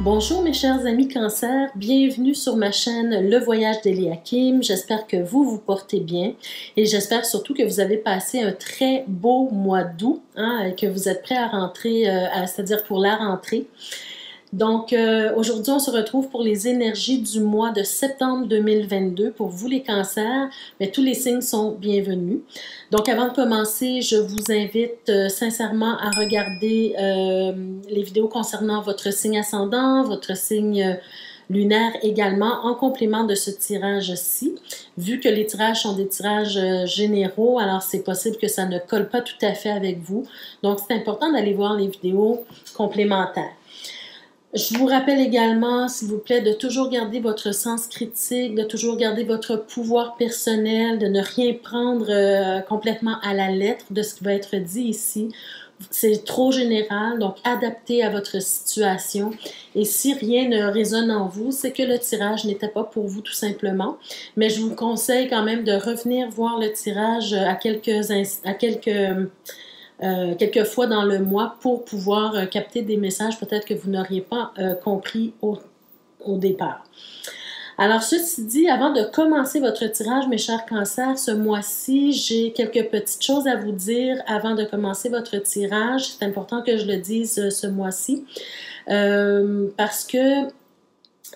Bonjour mes chers amis Cancer, bienvenue sur ma chaîne Le Voyage d'Eliakim. J'espère que vous vous portez bien et j'espère surtout que vous avez passé un très beau mois d'août, et que vous êtes prêts à rentrer, c'est-à-dire pour la rentrée. Donc aujourd'hui on se retrouve pour les énergies du mois de septembre 2022 pour vous les cancers, mais tous les signes sont bienvenus. Donc avant de commencer, je vous invite sincèrement à regarder les vidéos concernant votre signe ascendant, votre signe lunaire également, en complément de ce tirage-ci. Vu que les tirages sont des tirages généraux, alors c'est possible que ça ne colle pas tout à fait avec vous. Donc c'est important d'aller voir les vidéos complémentaires. Je vous rappelle également, s'il vous plaît, de toujours garder votre sens critique, de toujours garder votre pouvoir personnel, de ne rien prendre complètement à la lettre de ce qui va être dit ici. C'est trop général, donc adaptez à votre situation. Et si rien ne résonne en vous, c'est que le tirage n'était pas pour vous tout simplement. Mais je vous conseille quand même de revenir voir le tirage à quelques fois dans le mois pour pouvoir capter des messages peut-être que vous n'auriez pas compris au départ. Alors, ceci dit, avant de commencer votre tirage, mes chers cancers, ce mois-ci, j'ai quelques petites choses à vous dire avant de commencer votre tirage. C'est important que je le dise ce mois-ci parce que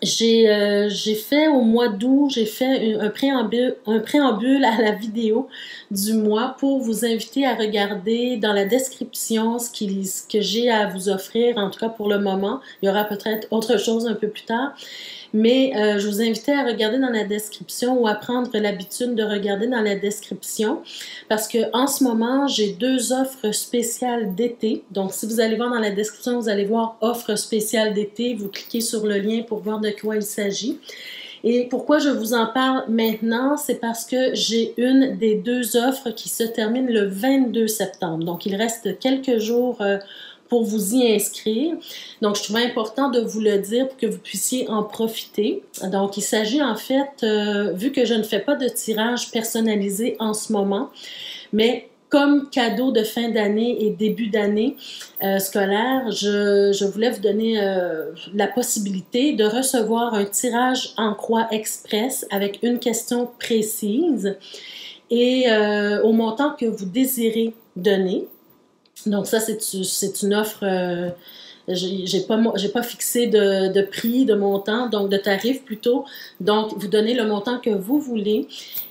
j'ai fait au mois d'août, j'ai fait un préambule à la vidéo du mois pour vous inviter à regarder dans la description ce que j'ai à vous offrir, en tout cas pour le moment. Il y aura peut-être autre chose un peu plus tard. Mais je vous invitais à regarder dans la description ou à prendre l'habitude de regarder dans la description parce que en ce moment, j'ai 2 offres spéciales d'été. Donc, si vous allez voir dans la description, vous allez voir offre spéciale d'été. Vous cliquez sur le lien pour voir de quoi il s'agit. Et pourquoi je vous en parle maintenant, c'est parce que j'ai une des 2 offres qui se termine le 22 septembre. Donc, il reste quelques jours pour vous y inscrire. Donc, je trouvais important de vous le dire pour que vous puissiez en profiter. Donc, il s'agit en fait, vu que je ne fais pas de tirage personnalisé en ce moment, mais comme cadeau de fin d'année et début d'année scolaire, je voulais vous donner la possibilité de recevoir un tirage en croix express avec une question précise et au montant que vous désirez donner. Donc ça, c'est une offre, j'ai pas fixé de prix, de montant, donc de tarif plutôt. Donc, vous donnez le montant que vous voulez.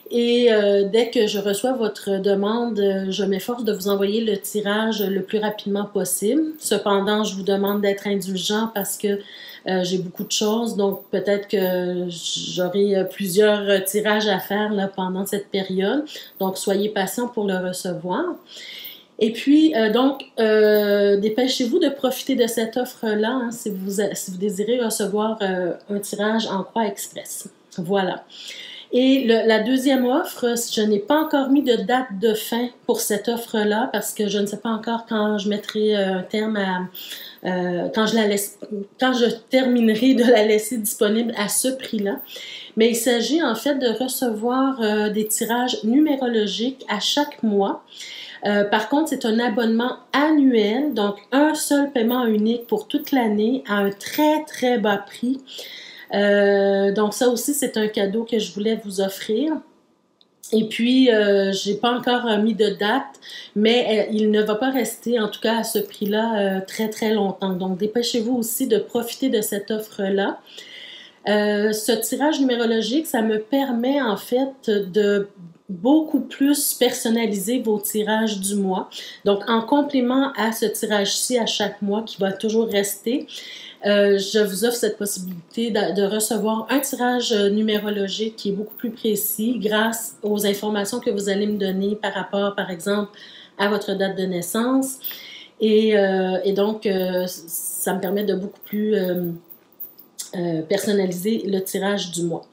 Et dès que je reçois votre demande, je m'efforce de vous envoyer le tirage le plus rapidement possible. Cependant, je vous demande d'être indulgent parce que j'ai beaucoup de choses, donc peut-être que j'aurai plusieurs tirages à faire là, pendant cette période. Donc, soyez patient pour le recevoir. Et puis, dépêchez-vous de profiter de cette offre-là si vous désirez recevoir un tirage en croix express. Voilà. Et la deuxième offre, je n'ai pas encore mis de date de fin pour cette offre-là parce que je ne sais pas encore quand je mettrai un terme quand je terminerai de la laisser disponible à ce prix-là. Mais il s'agit en fait de recevoir des tirages numérologiques à chaque mois. Par contre, c'est un abonnement annuel, donc un seul paiement unique pour toute l'année à un très, très bas prix. Donc ça aussi, c'est un cadeau que je voulais vous offrir. Et puis, j'ai pas encore mis de date, mais il ne va pas rester, en tout cas à ce prix-là, très, très longtemps. Donc, dépêchez-vous aussi de profiter de cette offre-là. Ce tirage numérologique, ça me permet en fait de beaucoup plus personnaliser vos tirages du mois. Donc, en complément à ce tirage-ci à chaque mois qui va toujours rester, je vous offre cette possibilité de recevoir un tirage numérologique qui est beaucoup plus précis grâce aux informations que vous allez me donner par rapport, par exemple, à votre date de naissance. Et donc, ça me permet de beaucoup plus personnaliser le tirage du mois.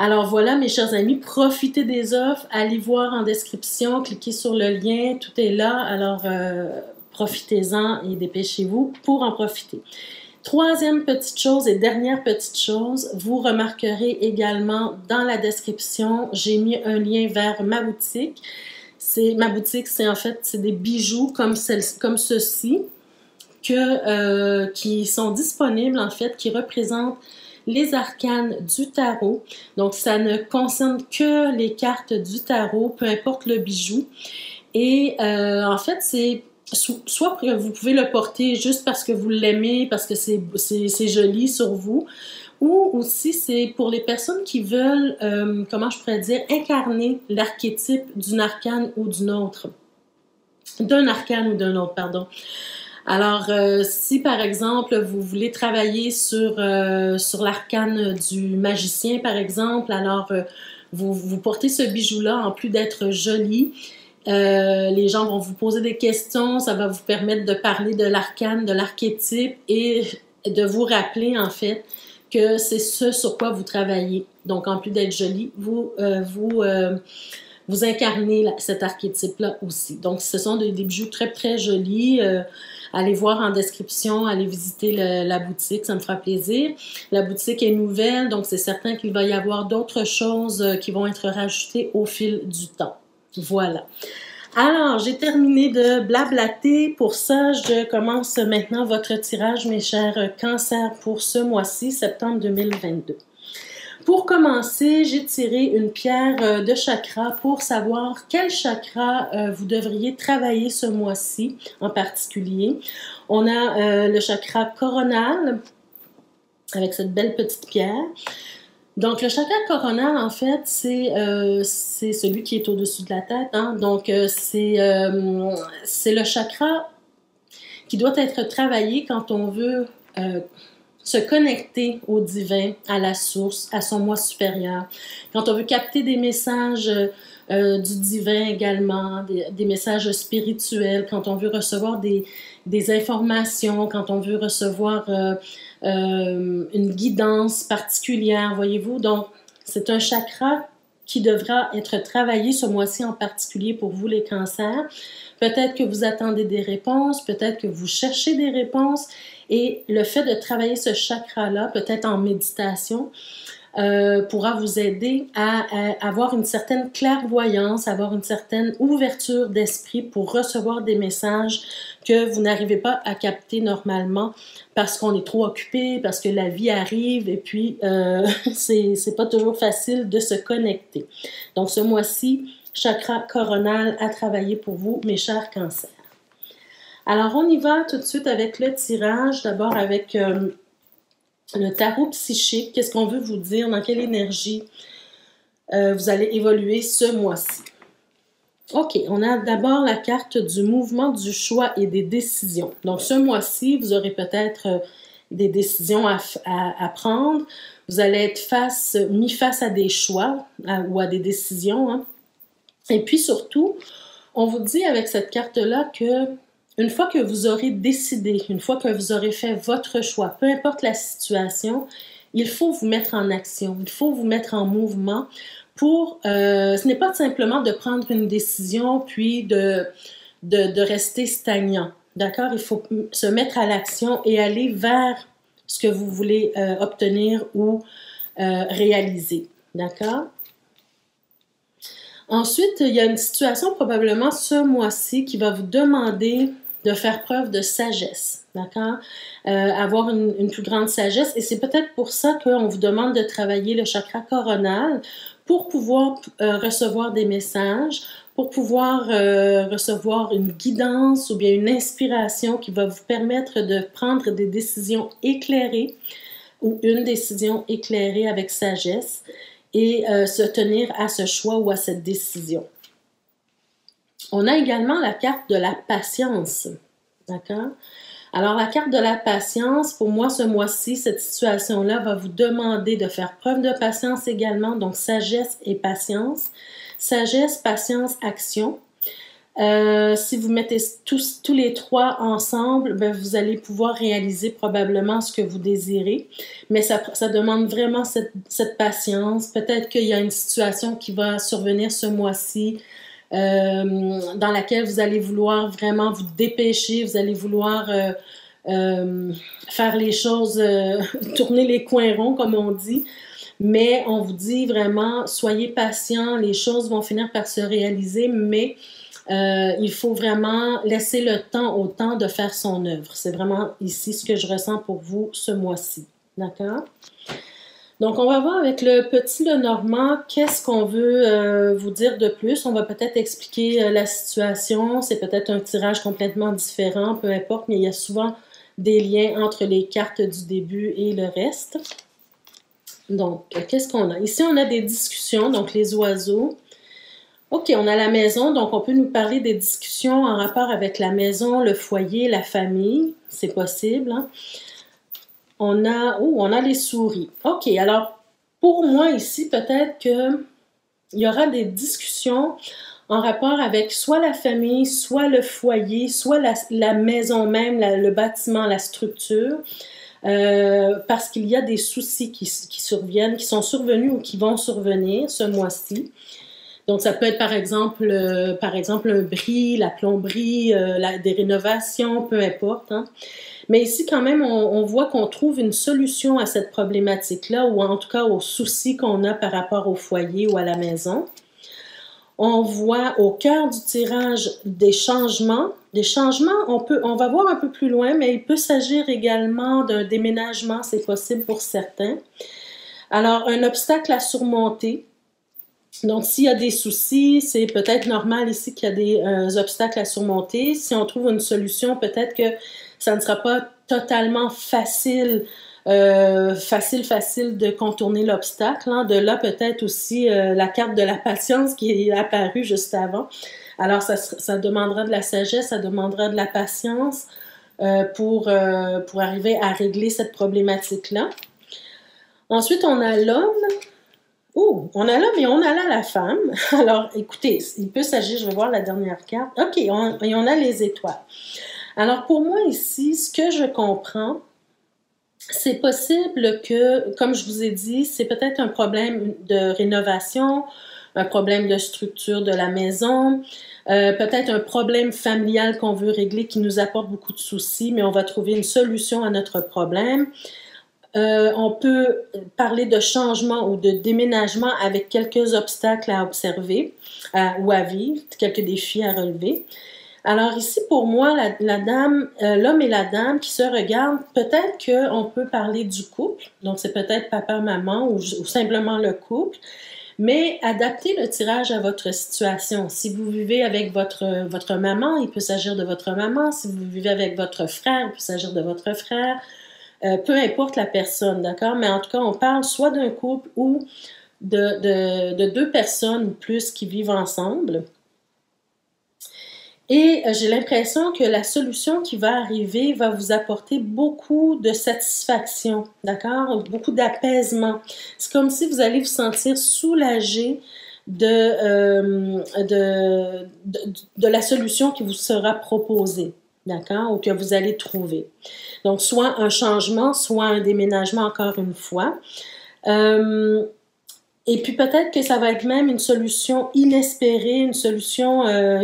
Alors voilà, mes chers amis, profitez des offres, allez voir en description, cliquez sur le lien, tout est là, alors profitez-en et dépêchez-vous pour en profiter. Troisième petite chose et dernière petite chose, vous remarquerez également dans la description, j'ai mis un lien vers ma boutique. Ma boutique, c'est en fait des bijoux comme ceci. qui sont disponibles, en fait, qui représentent les arcanes du tarot. Donc, ça ne concerne que les cartes du tarot, peu importe le bijou. Et en fait, c'est soit que vous pouvez le porter juste parce que vous l'aimez, parce que c'est joli sur vous, ou aussi c'est pour les personnes qui veulent, comment je pourrais dire, incarner l'archétype d'une arcane ou d'une autre. D'un arcane ou d'un autre, pardon. Alors, si par exemple, vous voulez travailler sur l'arcane du magicien, par exemple, alors vous portez ce bijou-là, en plus d'être joli, les gens vont vous poser des questions, ça va vous permettre de parler de l'arcane, de l'archétype et de vous rappeler, en fait, que c'est ce sur quoi vous travaillez. Donc, en plus d'être joli, vous incarnez cet archétype-là aussi. Donc, ce sont des bijoux très, très jolis. Allez voir en description, allez visiter la boutique, ça me fera plaisir. La boutique est nouvelle, donc c'est certain qu'il va y avoir d'autres choses qui vont être rajoutées au fil du temps. Voilà. Alors, j'ai terminé de blablater. Pour ça, je commence maintenant votre tirage, mes chers cancers, pour ce mois-ci, septembre 2022. Pour commencer, j'ai tiré une pierre de chakra pour savoir quel chakra vous devriez travailler ce mois-ci en particulier. On a le chakra coronal avec cette belle petite pierre. Donc, le chakra coronal, en fait, c'est celui qui est au-dessus de la tête. Hein? Donc, c'est le chakra qui doit être travaillé quand on veut se connecter au divin, à la source, à son moi supérieur. Quand on veut capter des messages du divin également, des messages spirituels, quand on veut recevoir des informations, quand on veut recevoir une guidance particulière, voyez-vous. Donc, c'est un chakra qui devra être travaillé ce mois-ci en particulier pour vous les cancers. Peut-être que vous attendez des réponses, peut-être que vous cherchez des réponses. Et le fait de travailler ce chakra-là, peut-être en méditation, pourra vous aider à avoir une certaine clairvoyance, avoir une certaine ouverture d'esprit pour recevoir des messages que vous n'arrivez pas à capter normalement parce qu'on est trop occupé, parce que la vie arrive et puis c'est pas toujours facile de se connecter. Donc ce mois-ci, chakra coronal à travailler pour vous, mes chers cancers. Alors, on y va tout de suite avec le tirage. D'abord avec le tarot psychique. Qu'est-ce qu'on veut vous dire? Dans quelle énergie vous allez évoluer ce mois-ci? OK, on a d'abord la carte du mouvement du choix et des décisions. Donc, ce mois-ci, vous aurez peut-être des décisions à prendre. Vous allez être mis face à des choix ou à des décisions. Hein. Et puis, surtout, on vous dit avec cette carte-là que une fois que vous aurez décidé, une fois que vous aurez fait votre choix, peu importe la situation, il faut vous mettre en action, il faut vous mettre en mouvement pour... ce n'est pas simplement de prendre une décision puis de rester stagnant, d'accord? Il faut se mettre à l'action et aller vers ce que vous voulez obtenir ou réaliser, d'accord? Ensuite, il y a une situation probablement ce mois-ci qui va vous demander de faire preuve de sagesse, d'accord? Avoir une plus grande sagesse. Et c'est peut-être pour ça qu'on vous demande de travailler le chakra coronal pour pouvoir recevoir des messages, pour pouvoir recevoir une guidance ou bien une inspiration qui va vous permettre de prendre des décisions éclairées ou une décision éclairée avec sagesse et se tenir à ce choix ou à cette décision. On a également la carte de la patience, d'accord? Alors, la carte de la patience, pour moi, ce mois-ci, cette situation-là va vous demander de faire preuve de patience également, donc sagesse et patience. Sagesse, patience, action. Si vous mettez tous les trois ensemble, ben, vous allez pouvoir réaliser probablement ce que vous désirez, mais ça demande vraiment cette patience. Peut-être qu'il y a une situation qui va survenir ce mois-ci dans laquelle vous allez vouloir vraiment vous dépêcher, vous allez vouloir faire les choses, tourner les coins ronds, comme on dit. Mais on vous dit vraiment, soyez patient, les choses vont finir par se réaliser, mais Il faut vraiment laisser le temps au temps de faire son œuvre. C'est vraiment ici ce que je ressens pour vous ce mois-ci. D'accord? Donc, on va voir avec le petit Lenormand, qu'est-ce qu'on veut vous dire de plus. On va peut-être expliquer la situation. C'est peut-être un tirage complètement différent, peu importe, mais il y a souvent des liens entre les cartes du début et le reste. Donc, qu'est-ce qu'on a? Ici, on a des discussions, donc les oiseaux. OK, on a la maison, donc on peut nous parler des discussions en rapport avec la maison, le foyer, la famille. C'est possible, hein? On a les souris. OK, alors, pour moi ici, peut-être qu'il y aura des discussions en rapport avec soit la famille, soit le foyer, soit la maison même, le bâtiment, la structure, parce qu'il y a des soucis qui surviennent, qui sont survenus ou qui vont survenir ce mois-ci. Donc, ça peut être par exemple un bris, la plomberie, des rénovations, peu importe, hein. Mais ici, quand même, on voit qu'on trouve une solution à cette problématique-là, ou en tout cas aux soucis qu'on a par rapport au foyer ou à la maison. On voit au cœur du tirage des changements. Des changements, on va voir un peu plus loin, mais il peut s'agir également d'un déménagement, c'est possible pour certains. Alors, un obstacle à surmonter. Donc, s'il y a des soucis, c'est peut-être normal ici qu'il y a des obstacles à surmonter. Si on trouve une solution, peut-être que ça ne sera pas totalement facile de contourner l'obstacle, hein. De là, peut-être aussi la carte de la patience qui est apparue juste avant. Alors, ça demandera de la sagesse, ça demandera de la patience pour arriver à régler cette problématique-là. Ensuite, on a l'homme. On a l'homme et on a là la femme. Alors, écoutez, il peut s'agir, je vais voir la dernière carte. OK, et on a les étoiles. Alors, pour moi ici, ce que je comprends, c'est possible que, comme je vous ai dit, c'est peut-être un problème de rénovation, un problème de structure de la maison, peut-être un problème familial qu'on veut régler qui nous apporte beaucoup de soucis, mais on va trouver une solution à notre problème. On peut parler de changement ou de déménagement avec quelques obstacles à observer ou à vivre, quelques défis à relever. Alors ici, pour moi, l'homme et la dame qui se regardent, peut-être qu'on peut parler du couple, donc c'est peut-être papa, maman ou simplement le couple, mais adaptez le tirage à votre situation. Si vous vivez avec votre maman, il peut s'agir de votre maman. Si vous vivez avec votre frère, il peut s'agir de votre frère. Peu importe la personne, d'accord? Mais en tout cas, on parle soit d'un couple ou de deux personnes ou plus qui vivent ensemble. Et j'ai l'impression que la solution qui va arriver va vous apporter beaucoup de satisfaction, d'accord? Beaucoup d'apaisement. C'est comme si vous allez vous sentir soulagé de la solution qui vous sera proposée, d'accord? Ou que vous allez trouver. Donc, soit un changement, soit un déménagement, encore une fois. Et puis peut-être que ça va être même une solution inespérée, une solution à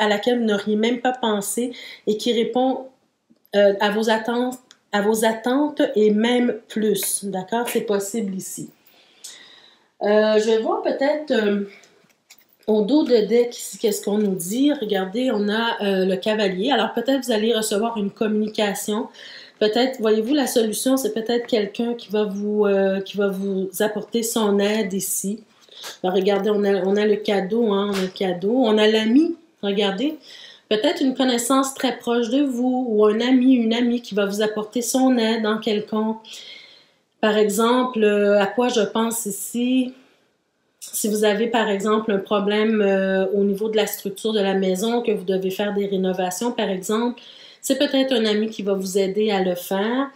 laquelle vous n'auriez même pas pensé et qui répond à vos attentes et même plus. D'accord? C'est possible ici. Je vais voir peut-être au dos de deck ici, qu'est-ce qu'on nous dit. Regardez, on a le cavalier. Alors peut-être vous allez recevoir une communication. Peut-être, voyez-vous, la solution, c'est peut-être quelqu'un qui va vous apporter son aide ici. Alors, regardez, on a le cadeau, hein, on a le cadeau. On a l'ami, regardez. Peut-être une connaissance très proche de vous ou un ami, une amie qui va vous apporter son aide en quelconque. Par exemple, à quoi je pense ici? Si vous avez, par exemple, un problème au niveau de la structure de la maison, que vous devez faire des rénovations, par exemple, c'est peut-être un ami qui va vous aider à le faire.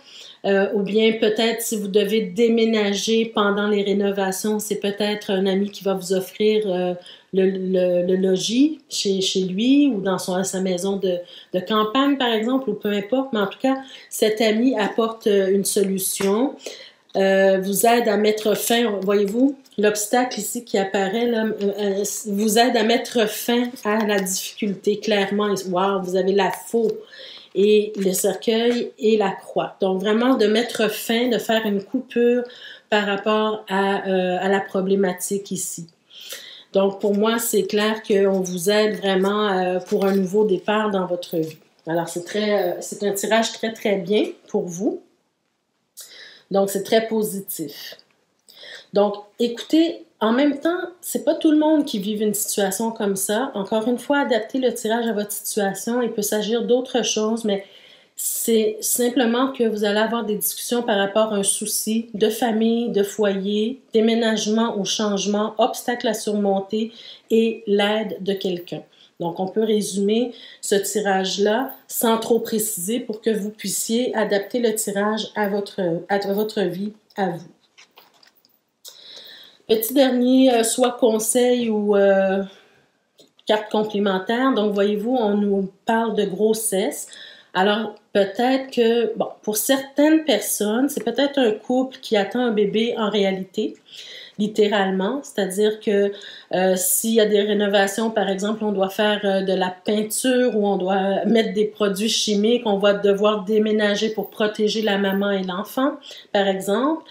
Ou bien peut-être si vous devez déménager pendant les rénovations, c'est peut-être un ami qui va vous offrir le logis chez lui ou dans sa maison de campagne, par exemple, ou peu importe. Mais en tout cas, cet ami apporte une solution, vous aide à mettre fin, voyez-vous, l'obstacle ici qui apparaît là, vous aide à mettre fin à la difficulté, clairement. Wow, vous avez la faux et le cercueil et la croix. Donc, vraiment de mettre fin, de faire une coupure par rapport à la problématique ici. Donc, pour moi, c'est clair qu'on vous aide vraiment pour un nouveau départ dans votre vie. Alors, c'est un tirage très, très bien pour vous. Donc, c'est très positif. Donc, écoutez, en même temps, c'est pas tout le monde qui vit une situation comme ça. Encore une fois, adaptez le tirage à votre situation. Il peut s'agir d'autres choses, mais c'est simplement que vous allez avoir des discussions par rapport à un souci de famille, de foyer, déménagement ou changement, obstacle à surmonter et l'aide de quelqu'un. Donc, on peut résumer ce tirage-là sans trop préciser pour que vous puissiez adapter le tirage à votre vie, à vous. Petit dernier, soit conseil ou carte complémentaire. Donc, voyez-vous, on nous parle de grossesse. Alors, peut-être que, bon, pour certaines personnes, c'est peut-être un couple qui attend un bébé en réalité, littéralement. C'est-à-dire que s'il y a des rénovations, par exemple, on doit faire de la peinture ou on doit mettre des produits chimiques, on va devoir déménager pour protéger la maman et l'enfant, par exemple.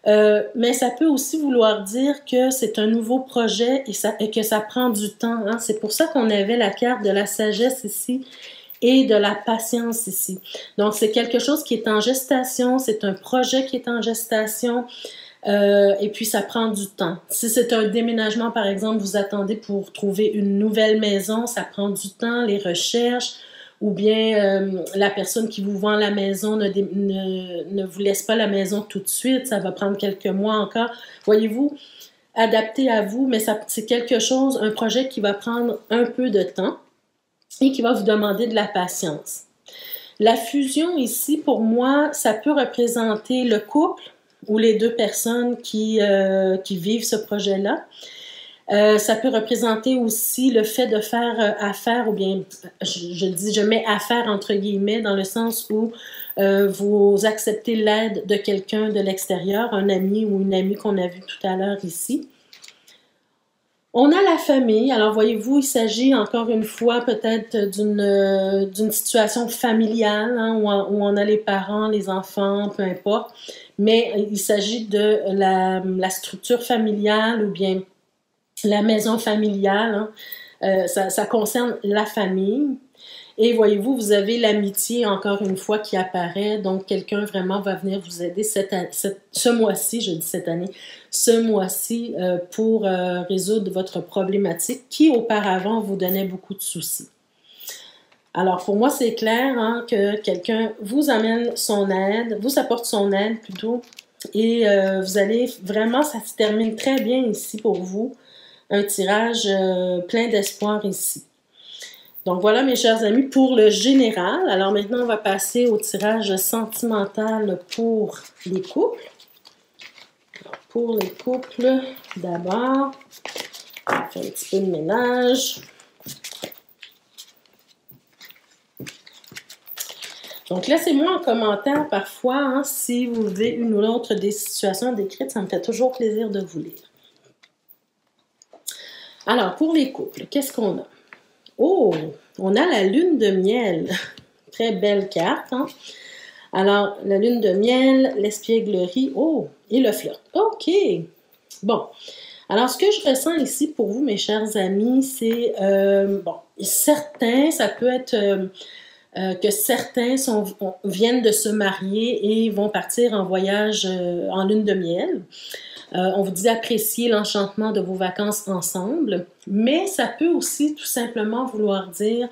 Mais ça peut aussi vouloir dire que c'est un nouveau projet et que ça prend du temps. Hein? C'est pour ça qu'on avait la carte de la sagesse ici et de la patience ici. Donc, c'est quelque chose qui est en gestation, c'est un projet qui est en gestation et puis ça prend du temps. Si c'est un déménagement, par exemple, vous attendez pour trouver une nouvelle maison, ça prend du temps, les recherches, ou bien la personne qui vous vend la maison ne vous laisse pas la maison tout de suite, ça va prendre quelques mois encore. Voyez-vous, adapté à vous, mais c'est quelque chose, un projet qui va prendre un peu de temps et qui va vous demander de la patience. La fusion ici, pour moi, ça peut représenter le couple ou les deux personnes qui vivent ce projet-là. Ça peut représenter aussi le fait de faire affaire, ou bien, je mets affaire entre guillemets, dans le sens où vous acceptez l'aide de quelqu'un de l'extérieur, un ami ou une amie qu'on a vu tout à l'heure ici. On a la famille. Alors, voyez-vous, il s'agit encore une fois peut-être d'une situation familiale, hein, où on a les parents, les enfants, peu importe. Mais il s'agit de la structure familiale ou bien la maison familiale, hein. Ça concerne la famille. Et voyez-vous, vous avez l'amitié, encore une fois, qui apparaît. Donc, quelqu'un vraiment va venir vous aider ce mois-ci, je dis cette année, ce mois-ci pour résoudre votre problématique qui, auparavant, vous donnait beaucoup de soucis. Alors, pour moi, c'est clair hein, que quelqu'un vous amène son aide, vous apporte son aide plutôt, et vous allez vraiment, ça se termine très bien ici pour vous. Un tirage plein d'espoir ici. Donc voilà mes chers amis pour le général. Alors maintenant on va passer au tirage sentimental pour les couples. Alors, pour les couples, d'abord, on va faire un petit peu de ménage. Donc laissez-moi en commentaire parfois hein, si vous vivez une ou l'autre des situations décrites, ça me fait toujours plaisir de vous lire. Alors, pour les couples, qu'est-ce qu'on a? Oh, on a la lune de miel. Très belle carte. Hein? Alors, la lune de miel, l'espièglerie, oh, et le flirt. OK. Bon. Alors, ce que je ressens ici pour vous, mes chers amis, c'est, bon, certains, ça peut être que certains viennent de se marier et vont partir en voyage en lune de miel. On vous dit apprécier l'enchantement de vos vacances ensemble, mais ça peut aussi tout simplement vouloir dire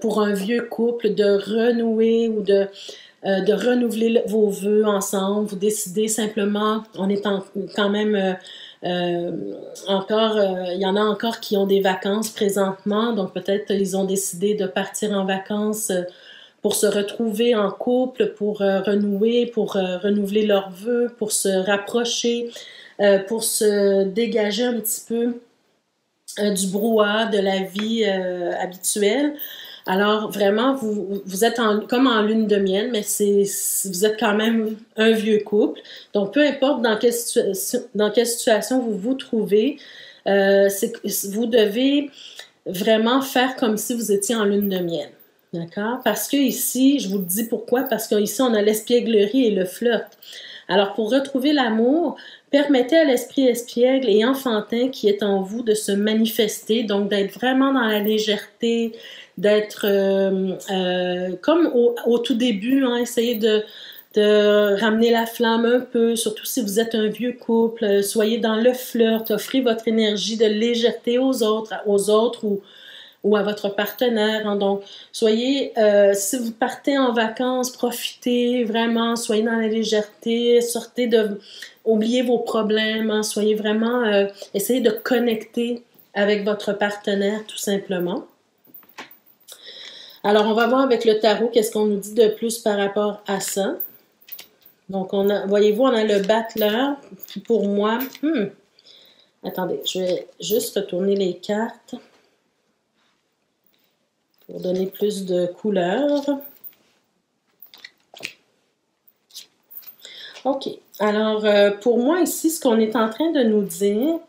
pour un vieux couple de renouer ou de renouveler vos vœux ensemble. Vous décidez simplement, on est quand même encore, il y en a encore qui ont des vacances présentement, donc peut-être ils ont décidé de partir en vacances pour se retrouver en couple, pour renouer, pour renouveler leurs vœux, pour se rapprocher, pour se dégager un petit peu du brouhaha de la vie habituelle. Alors, vraiment, vous êtes comme en lune de miel, mais vous êtes quand même un vieux couple. Donc, peu importe dans quelle situation vous vous trouvez, vous devez vraiment faire comme si vous étiez en lune de miel. D'accord? Parce que ici, je vous dis pourquoi, parce qu'ici, on a l'espièglerie et le flirt. Alors, pour retrouver l'amour, permettez à l'esprit espiègle et enfantin qui est en vous de se manifester, donc d'être vraiment dans la légèreté, d'être comme au tout début, hein, essayez de ramener la flamme un peu, surtout si vous êtes un vieux couple, soyez dans le flirt, offrez votre énergie de légèreté aux autres ou à votre partenaire. Hein. Donc, soyez, si vous partez en vacances, profitez vraiment, soyez dans la légèreté, oubliez vos problèmes, hein, soyez vraiment, essayez de connecter avec votre partenaire tout simplement. Alors, on va voir avec le tarot qu'est-ce qu'on nous dit de plus par rapport à ça. Donc, voyez-vous, on a le battleur. Puis pour moi, attendez, je vais juste retourner les cartes pour donner plus de couleurs. OK. Alors, pour moi ici, ce qu'on est en train de nous dire,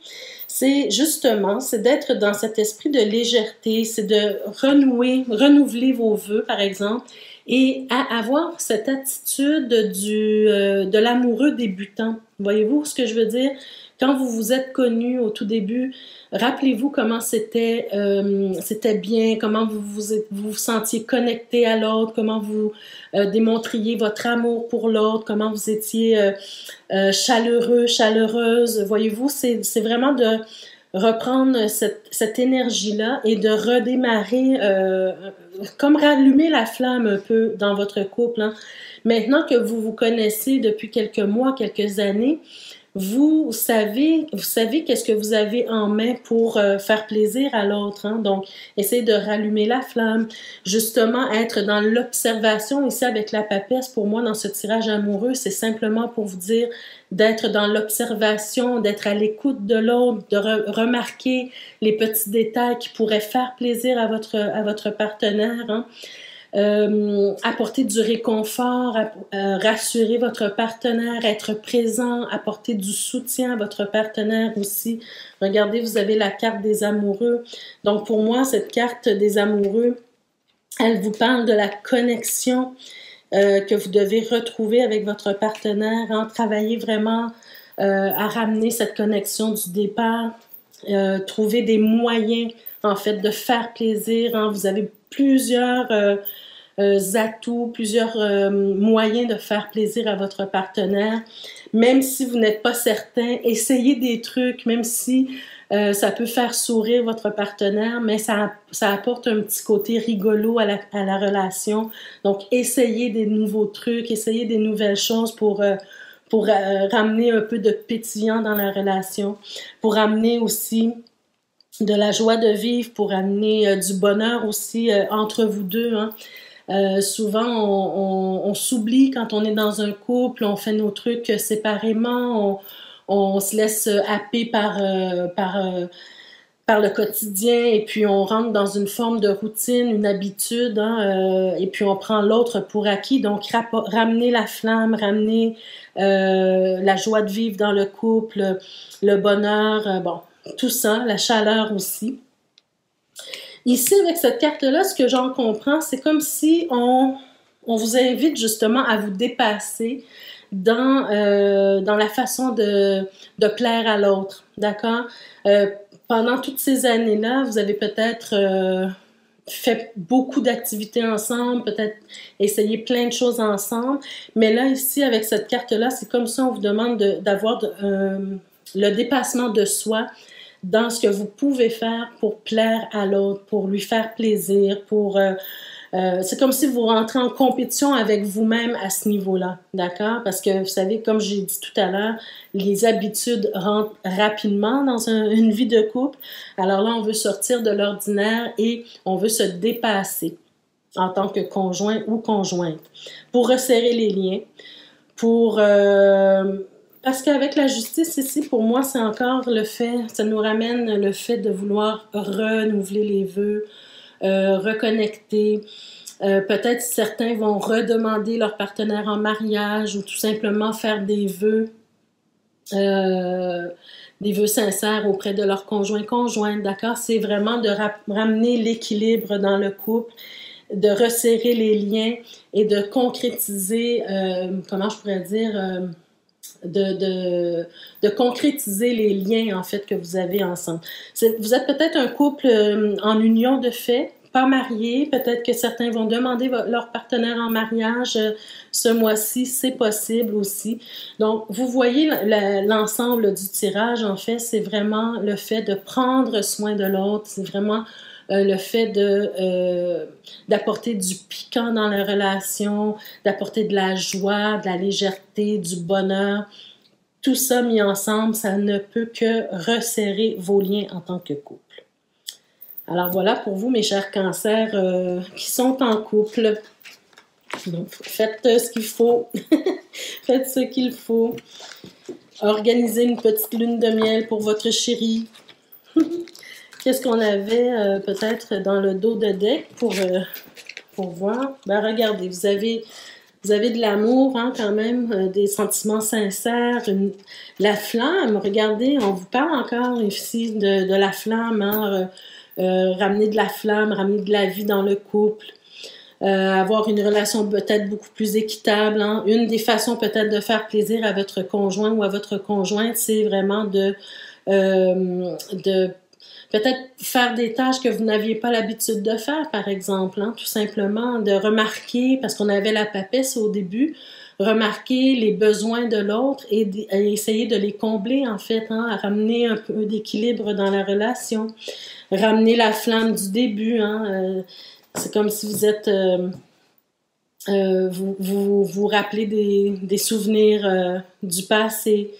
c'est justement, c'est d'être dans cet esprit de légèreté, c'est de renouveler vos vœux, par exemple, et à avoir cette attitude de l'amoureux débutant. Voyez-vous ce que je veux dire? Quand vous vous êtes connus au tout début, rappelez-vous comment c'était bien, comment vous sentiez connecté à l'autre, comment vous démontriez votre amour pour l'autre, comment vous étiez chaleureux, chaleureuse. Voyez-vous, c'est vraiment de reprendre cette énergie-là et de redémarrer, comme rallumer la flamme un peu dans votre couple. Hein. Maintenant que vous vous connaissez depuis quelques mois, quelques années, vous savez qu'est-ce que vous avez en main pour faire plaisir à l'autre. Hein? Donc, essayez de rallumer la flamme. Justement, être dans l'observation ici avec la papesse, pour moi, dans ce tirage amoureux, c'est simplement pour vous dire d'être dans l'observation, d'être à l'écoute de l'autre, de remarquer les petits détails qui pourraient faire plaisir à votre partenaire. Hein? Apporter du réconfort, rassurer votre partenaire, être présent, apporter du soutien à votre partenaire aussi. Regardez, vous avez la carte des amoureux. Donc pour moi, cette carte des amoureux, elle vous parle de la connexion que vous devez retrouver avec votre partenaire, hein, travailler vraiment à ramener cette connexion du départ, trouver des moyens en fait de faire plaisir. Hein. Vous avez plusieurs atouts, plusieurs moyens de faire plaisir à votre partenaire. Même si vous n'êtes pas certain, essayez des trucs, même si ça peut faire sourire votre partenaire, mais ça apporte un petit côté rigolo à la relation. Donc, essayez des nouveaux trucs, essayez des nouvelles choses pour ramener un peu de pétillant dans la relation, pour amener aussi de la joie de vivre, pour amener du bonheur aussi entre vous deux. Hein. Souvent, on s'oublie quand on est dans un couple, on fait nos trucs séparément, on se laisse happer par le quotidien et puis on rentre dans une forme de routine, une habitude, hein, et puis on prend l'autre pour acquis. Donc, ramener la flamme, ramener la joie de vivre dans le couple, le bonheur, bon, tout ça, la chaleur aussi. Ici, avec cette carte-là, ce que j'en comprends, c'est comme si on vous invite justement à vous dépasser dans la façon de plaire à l'autre, d'accord? Pendant toutes ces années-là, vous avez peut-être fait beaucoup d'activités ensemble, peut-être essayé plein de choses ensemble, mais là, ici, avec cette carte-là, c'est comme si on vous demande d'avoir le dépassement de soi, dans ce que vous pouvez faire pour plaire à l'autre, pour lui faire plaisir, c'est comme si vous rentrez en compétition avec vous-même à ce niveau-là, d'accord? Parce que, vous savez, comme j'ai dit tout à l'heure, les habitudes rentrent rapidement dans une vie de couple. Alors là, on veut sortir de l'ordinaire et on veut se dépasser en tant que conjoint ou conjointe pour resserrer les liens, parce qu'avec la justice ici, pour moi, c'est encore ça nous ramène le fait de vouloir renouveler les vœux, reconnecter. Peut-être certains vont redemander leur partenaire en mariage ou tout simplement faire des vœux sincères auprès de leur conjointe, d'accord? C'est vraiment de ramener l'équilibre dans le couple, de resserrer les liens et de concrétiser, comment je pourrais dire... de concrétiser les liens, en fait, que vous avez ensemble. Vous êtes peut-être un couple en union de fait, pas marié. Peut-être que certains vont demander leur partenaire en mariage ce mois-ci. C'est possible aussi. Donc, vous voyez l'ensemble du tirage, en fait, c'est vraiment le fait de prendre soin de l'autre. C'est vraiment le fait d'apporter du piquant dans la relation, d'apporter de la joie, de la légèreté, du bonheur. Tout ça mis ensemble, ça ne peut que resserrer vos liens en tant que couple. Alors voilà pour vous, mes chers cancers qui sont en couple. Donc, faites ce qu'il faut. Faites ce qu'il faut. Organisez une petite lune de miel pour votre chéri. Qu'est-ce qu'on avait peut-être dans le dos de deck pour voir? Ben, regardez, vous avez de l'amour, hein, quand même, des sentiments sincères, la flamme. Regardez, on vous parle encore ici de la flamme, hein, ramener de la flamme, ramener de la vie dans le couple. Avoir une relation peut-être beaucoup plus équitable. Hein. Une des façons peut-être de faire plaisir à votre conjoint ou à votre conjointe, c'est vraiment de peut-être faire des tâches que vous n'aviez pas l'habitude de faire, par exemple, hein, tout simplement, de remarquer, parce qu'on avait la papesse au début, remarquer les besoins de l'autre et essayer de les combler, en fait, hein, à ramener un peu d'équilibre dans la relation, ramener la flamme du début, hein, c'est comme si vous êtes... vous rappelez des souvenirs du passé,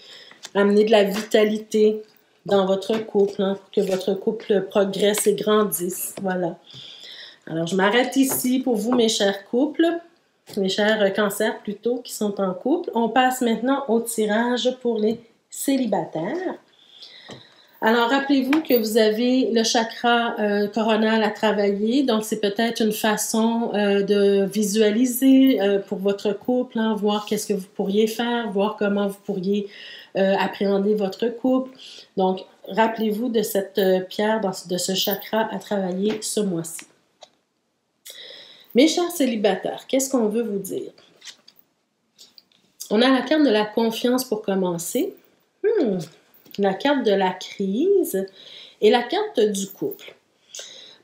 amener de la vitalité dans votre couple, hein, pour que votre couple progresse et grandisse. Voilà. Alors, je m'arrête ici pour vous, mes chers couples, mes chers cancers plutôt, qui sont en couple. On passe maintenant au tirage pour les célibataires. Alors, rappelez-vous que vous avez le chakra coronal à travailler, donc c'est peut-être une façon de visualiser pour votre couple, hein, voir qu'est-ce que vous pourriez faire, voir comment vous pourriez appréhender votre couple. Donc, rappelez-vous de cette pierre, de ce chakra à travailler ce mois-ci. Mes chers célibataires, qu'est-ce qu'on veut vous dire? On a la carte de la confiance pour commencer. La carte de la crise et la carte du couple.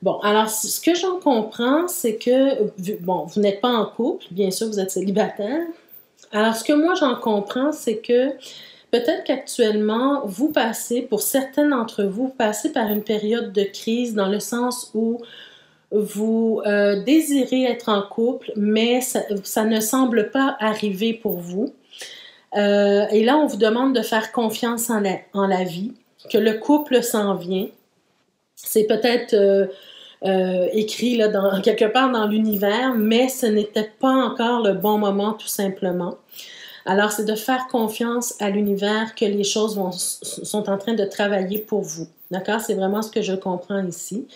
Bon, alors, ce que j'en comprends, c'est que, bon, vous n'êtes pas en couple, bien sûr, vous êtes célibataire. Alors, ce que moi, j'en comprends, c'est que peut-être qu'actuellement, pour certains d'entre vous, vous passez par une période de crise dans le sens où vous désirez être en couple, mais ça ne semble pas arriver pour vous. Et là, on vous demande de faire confiance en la vie, que le couple s'en vient. C'est peut-être écrit là, quelque part dans l'univers, mais ce n'était pas encore le bon moment, tout simplement. Alors, c'est de faire confiance à l'univers que les choses sont en train de travailler pour vous. D'accord? C'est vraiment ce que je comprends ici.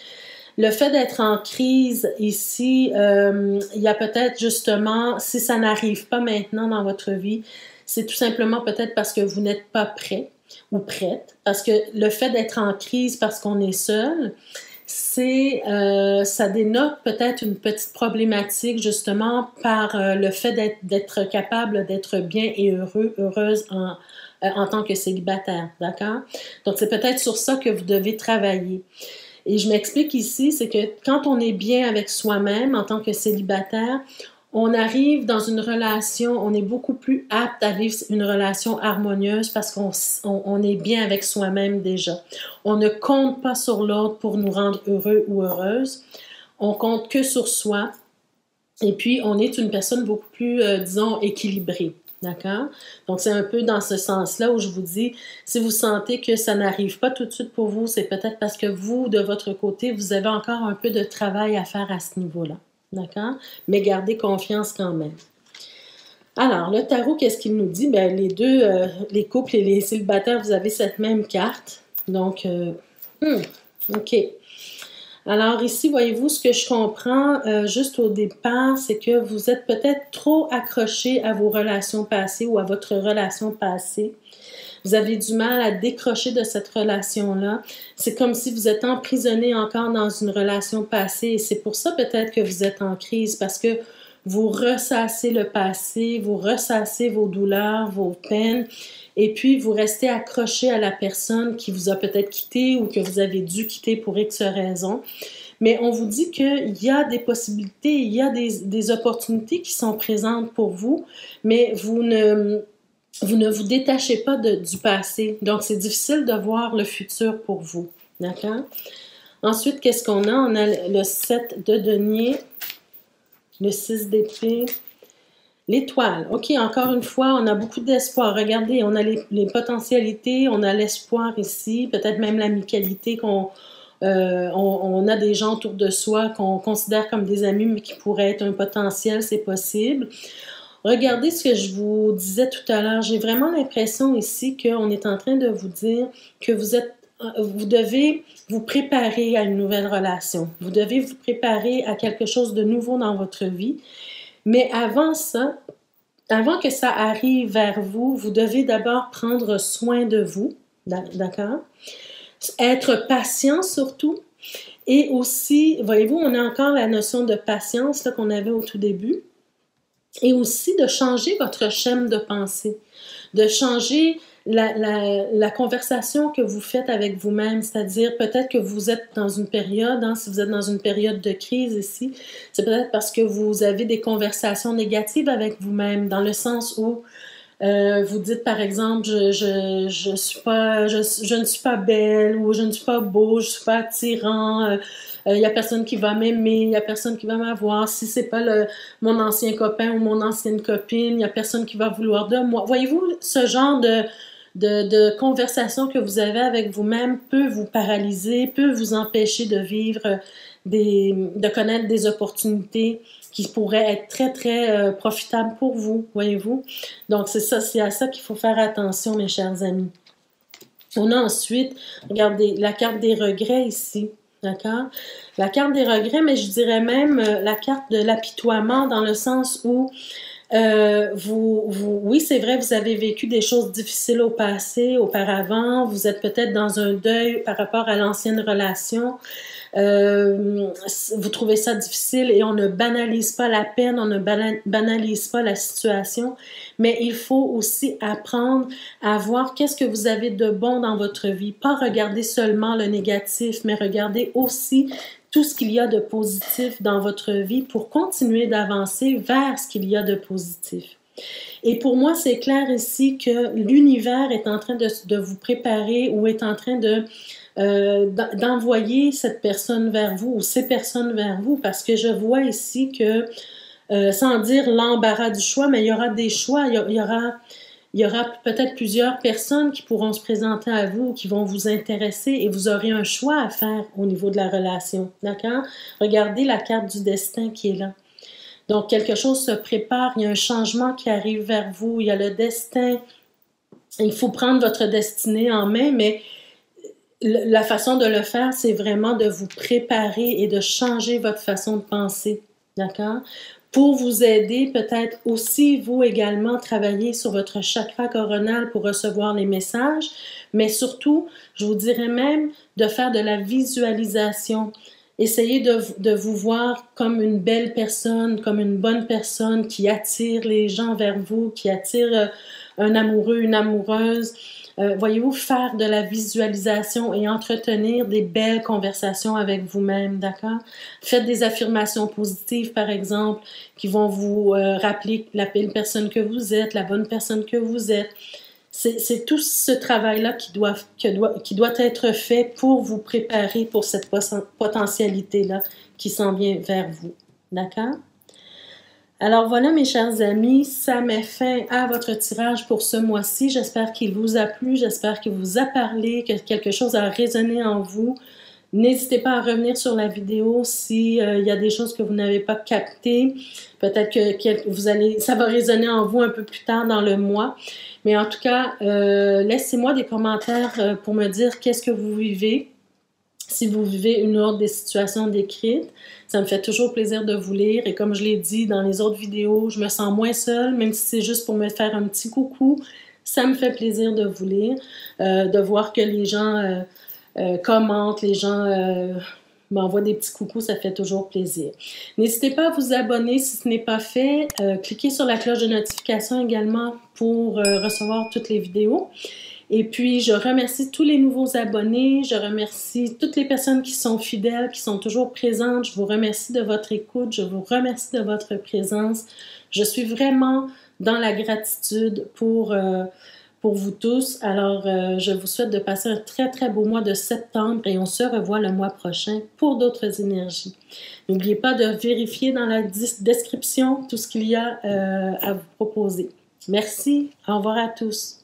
Le fait d'être en crise ici, il y a peut-être justement, si ça n'arrive pas maintenant dans votre vie, c'est tout simplement peut-être parce que vous n'êtes pas prêt ou prête. Parce que le fait d'être en crise parce qu'on est seul, ça dénote peut-être une petite problématique justement par le fait d'être capable d'être bien et heureuse en tant que célibataire. D'accord? Donc, c'est peut-être sur ça que vous devez travailler. Et je m'explique ici, c'est que quand on est bien avec soi-même en tant que célibataire, on arrive dans une relation, on est beaucoup plus apte à vivre une relation harmonieuse parce qu'on est bien avec soi-même déjà. On ne compte pas sur l'autre pour nous rendre heureux ou heureuse. On compte que sur soi. Et puis, on est une personne beaucoup plus, disons, équilibrée. D'accord? Donc, c'est un peu dans ce sens-là où je vous dis, si vous sentez que ça n'arrive pas tout de suite pour vous, c'est peut-être parce que vous, de votre côté, vous avez encore un peu de travail à faire à ce niveau-là. D'accord? Mais gardez confiance quand même. Alors, le tarot, qu'est-ce qu'il nous dit? Bien, les deux, les couples et les célibataires, vous avez cette même carte. Donc, OK. Alors ici, voyez-vous, ce que je comprends juste au départ, c'est que vous êtes peut-être trop accroché à vos relations passées ou à votre relation passée. Vous avez du mal à décrocher de cette relation-là. C'est comme si vous êtes emprisonné encore dans une relation passée et c'est pour ça peut-être que vous êtes en crise parce que vous ressassez le passé, vous ressassez vos douleurs, vos peines, et puis vous restez accroché à la personne qui vous a peut-être quitté ou que vous avez dû quitter pour X raisons. Mais on vous dit qu'il y a des possibilités, il y a des opportunités qui sont présentes pour vous, mais vous ne vous détachez pas du passé. Donc, c'est difficile de voir le futur pour vous. D'accord? Ensuite, qu'est-ce qu'on a? On a le 7 de denier, le 6 d'épée, l'étoile. OK, encore une fois, on a beaucoup d'espoir. Regardez, on a les potentialités, on a l'espoir ici, peut-être même l'amicalité qu'on on a des gens autour de soi qu'on considère comme des amis, mais qui pourraient être un potentiel, c'est possible. Regardez ce que je vous disais tout à l'heure. J'ai vraiment l'impression ici qu'on est en train de vous dire que vous devez vous préparer à une nouvelle relation. Vous devez vous préparer à quelque chose de nouveau dans votre vie. Mais avant ça, avant que ça arrive vers vous, vous devez d'abord prendre soin de vous. D'accord? Être patient surtout. Et aussi, voyez-vous, on a encore la notion de patience là, qu'on avait au tout début. Et aussi de changer votre schème de pensée, de changer la conversation que vous faites avec vous-même, c'est-à-dire peut-être que vous êtes dans une période, si vous êtes dans une période de crise ici, c'est peut-être parce que vous avez des conversations négatives avec vous-même, dans le sens où vous dites par exemple je ne suis pas belle ou je ne suis pas beau, je ne suis pas attirant, il y a personne qui va m'aimer, il y a personne qui va m'avoir, si c'est pas mon ancien copain ou mon ancienne copine, il y a personne qui va vouloir de moi. Voyez-vous, ce genre de conversation que vous avez avec vous-même peut vous paralyser, peut vous empêcher de vivre de connaître des opportunités qui pourraient être très, très profitables pour vous, voyez-vous. Donc, c'est à ça qu'il faut faire attention, mes chers amis. On a ensuite, regardez, la carte des regrets ici, d'accord? La carte des regrets, mais je dirais même la carte de l'apitoiement dans le sens où oui, c'est vrai, vous avez vécu des choses difficiles au passé, auparavant, vous êtes peut-être dans un deuil par rapport à l'ancienne relation, vous trouvez ça difficile et on ne banalise pas la peine, on ne banalise pas la situation, mais il faut aussi apprendre à voir qu'est-ce que vous avez de bon dans votre vie, pas regarder seulement le négatif, mais regarder aussi tout ce qu'il y a de positif dans votre vie pour continuer d'avancer vers ce qu'il y a de positif. Et pour moi, c'est clair ici que l'univers est en train de vous préparer ou est en train d'envoyer cette personne vers vous ou ces personnes vers vous, parce que je vois ici que, sans dire l'embarras du choix, mais il y aura des choix, il y aura peut-être plusieurs personnes qui pourront se présenter à vous, qui vont vous intéresser et vous aurez un choix à faire au niveau de la relation, d'accord? Regardez la carte du destin qui est là. Donc, quelque chose se prépare, il y a un changement qui arrive vers vous, il y a le destin. Il faut prendre votre destinée en main, mais la façon de le faire, c'est vraiment de vous préparer et de changer votre façon de penser, d'accord? Pour vous aider, peut-être aussi, vous également, travailler sur votre chakra coronal pour recevoir les messages, mais surtout, je vous dirais même de faire de la visualisation. Essayez de vous voir comme une belle personne, comme une bonne personne qui attire les gens vers vous, qui attire un amoureux, une amoureuse. Voyez-vous, faire de la visualisation et entretenir des belles conversations avec vous-même, d'accord? Faites des affirmations positives, par exemple, qui vont vous rappeler la belle personne que vous êtes, la bonne personne que vous êtes. C'est tout ce travail-là qui doit être fait pour vous préparer pour cette potentialité-là qui s'en vient vers vous, d'accord? Alors voilà mes chers amis, ça met fin à votre tirage pour ce mois-ci. J'espère qu'il vous a plu, j'espère qu'il vous a parlé, que quelque chose a résonné en vous. N'hésitez pas à revenir sur la vidéo s'il y a des choses que vous n'avez pas captées. Peut-être que ça va résonner en vous un peu plus tard dans le mois. Mais en tout cas, laissez-moi des commentaires pour me dire qu'est-ce que vous vivez. Si vous vivez une autre des situations décrites, ça me fait toujours plaisir de vous lire. Et comme je l'ai dit dans les autres vidéos, je me sens moins seule, même si c'est juste pour me faire un petit coucou. Ça me fait plaisir de vous lire, de voir que les gens commentent, les gens m'envoie des petits coucous, ça fait toujours plaisir. N'hésitez pas à vous abonner si ce n'est pas fait. Cliquez sur la cloche de notification également pour recevoir toutes les vidéos. Et puis, je remercie tous les nouveaux abonnés. Je remercie toutes les personnes qui sont fidèles, qui sont toujours présentes. Je vous remercie de votre écoute. Je vous remercie de votre présence. Je suis vraiment dans la gratitude pour vous tous. Alors, je vous souhaite de passer un très, très beau mois de septembre et on se revoit le mois prochain pour d'autres énergies. N'oubliez pas de vérifier dans la description tout ce qu'il y a à vous proposer. Merci. Au revoir à tous.